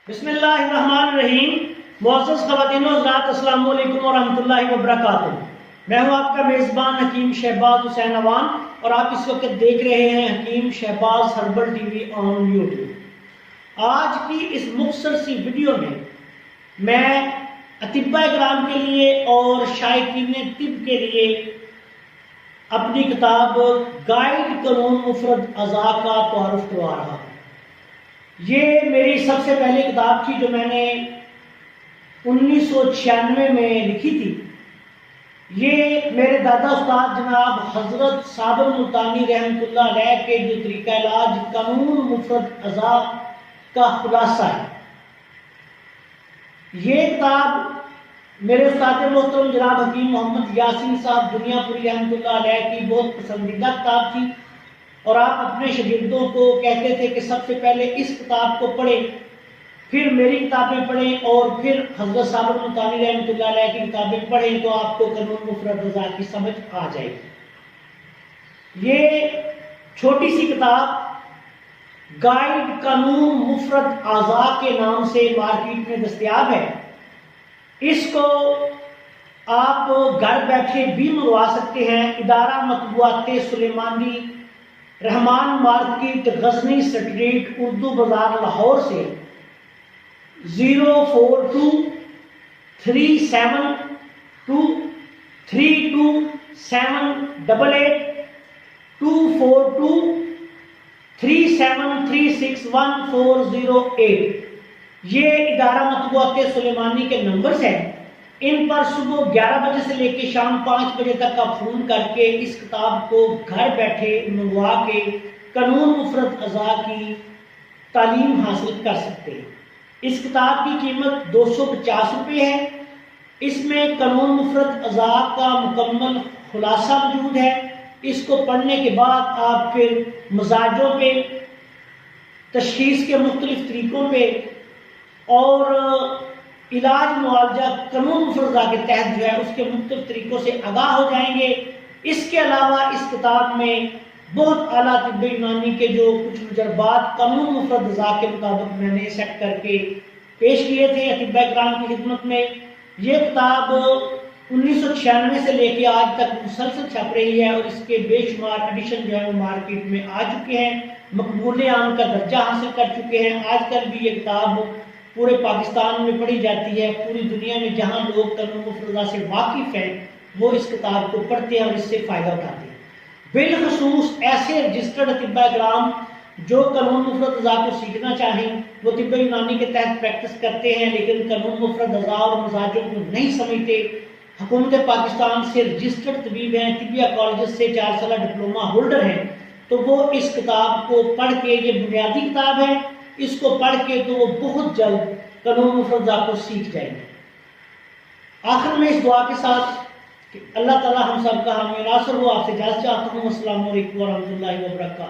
بسم اللہ الرحمن الرحیم۔ معزز خواتین و حضرات، السلام علیکم ورحمۃ اللہ وبرکاتہ۔ میں ہوں آپ کا میزبان حکیم شہباز حسین اوان اور آپ اس وقت دیکھ رہے ہیں Hakim Shahbaz herbal TV on YouTube. آج کی اس مختصر سی ویڈیو میں اطباء کرام کے لیے اور شائقین طب کے لیے اپنی کتاب گائیڈ قانون مفرد اعضاء کا تعارف کروا رہا ہوں۔ یہ میری سب سے پہلی کتاب تھی جو میں نے 1996 میں لکھی تھی۔ یہ میرے دادا استاد جناب حضرت صابر ملتانی رحمۃ اللہ علیہ کے جو طریقہ علاج قانون مفرد اعضاء کا خلاصہ ہے۔ یہ کتاب میرے استاد محترم جناب حکیم محمد یاسین صاحب دنیا پوری رحمۃ اللہ علیہ کی بہت پسندیدہ کتاب تھی، اور آپ اپنے شاگردوں کو کہتے تھے کہ سب سے پہلے اس کتاب کو پڑھیں، پھر میری کتابیں پڑھیں اور پھر حضرت صابر ملتانی رحمۃ اللہ علیہ کی کتابیں پڑھیں تو آپ کو قانون مفرد اعضاء کی سمجھ آ جائے گی۔ یہ چھوٹی سی کتاب گائیڈ قانون مفرد اعضاء کے نام سے مارکیٹ میں دستیاب ہے۔ اس کو آپ گھر بیٹھے بھی منگوا سکتے ہیں۔ ادارہ مطبوعات سلیمانی، رحمان مارکیٹ، غزنی سٹریٹ، اردو بازار، لاہور سے 042323788242373614008 یہ ادارہ مطبوعات سلیمانی کے نمبرز ہیں۔ ان پر صبح 11 بجے سے لے کے شام 5 بجے تک آپ فون کر کے اس کتاب کو گھر بیٹھے منگوا کے قانون مفرد اعضاء کی تعلیم حاصل کر سکتے ہیں۔ اس کتاب کی قیمت 250 روپے ہے۔ اس میں قانون مفرد اعضاء کا مکمل خلاصہ موجود ہے۔ اس کو پڑھنے کے بعد آپ پھر مزاجوں پہ، تشخیص کے مختلف طریقوں پہ اور علاج معالجہ قانون مفرد اعضاء کے تحت جو ہے اس کے مختلف طریقوں سے آگاہ ہو جائیں گے۔ اس کے علاوہ اس کتاب میں بہت اعلیٰ طب یونانی کے جو کچھ تجربات قانون مفرد اعضاء کے مطابق میں نے سیٹ کر کے پیش کیے تھے اطباء کرام کی خدمت میں۔ یہ کتاب 1996 سے لے کے آج تک مسلسل چھپ رہی ہے اور اس کے بے شمار ایڈیشن جو ہے وہ مارکیٹ میں آ چکے ہیں، مقبول عام کا درجہ حاصل کر چکے ہیں۔ آج کل بھی یہ کتاب پورے پاکستان میں پڑھی جاتی ہے۔ پوری دنیا میں جہاں لوگ قانون مفرد اعضاء سے واقف ہیں وہ اس کتاب کو پڑھتے ہیں اور اس سے فائدہ اٹھاتے ہیں۔ بالخصوص ایسے رجسٹرڈ اطباء کرام جو قانون مفرد اعضاء کو سیکھنا چاہیں، وہ طب یونانی کے تحت پریکٹس کرتے ہیں لیکن قانون مفرد اعضاء اور مزاجوں کو نہیں سمجھتے، حکومت پاکستان سے رجسٹرڈ طبیب ہیں، طبیہ کالجز سے 4 سالہ ڈپلومہ ہولڈر ہیں، تو وہ اس کتاب کو پڑھ کے، یہ بنیادی کتاب ہے، اس کو پڑھ کے تو وہ بہت جلد قانون مفرد اعضاء کو سیکھ جائیں گے۔ آخر میں اس دعا کے ساتھ کہ اللہ تعالی ہم سب کا حامی ناصر ہو، آپ سے اجازت چاہتا ہوں۔ السلام علیکم ورحمۃ اللہ وبرکاتہ۔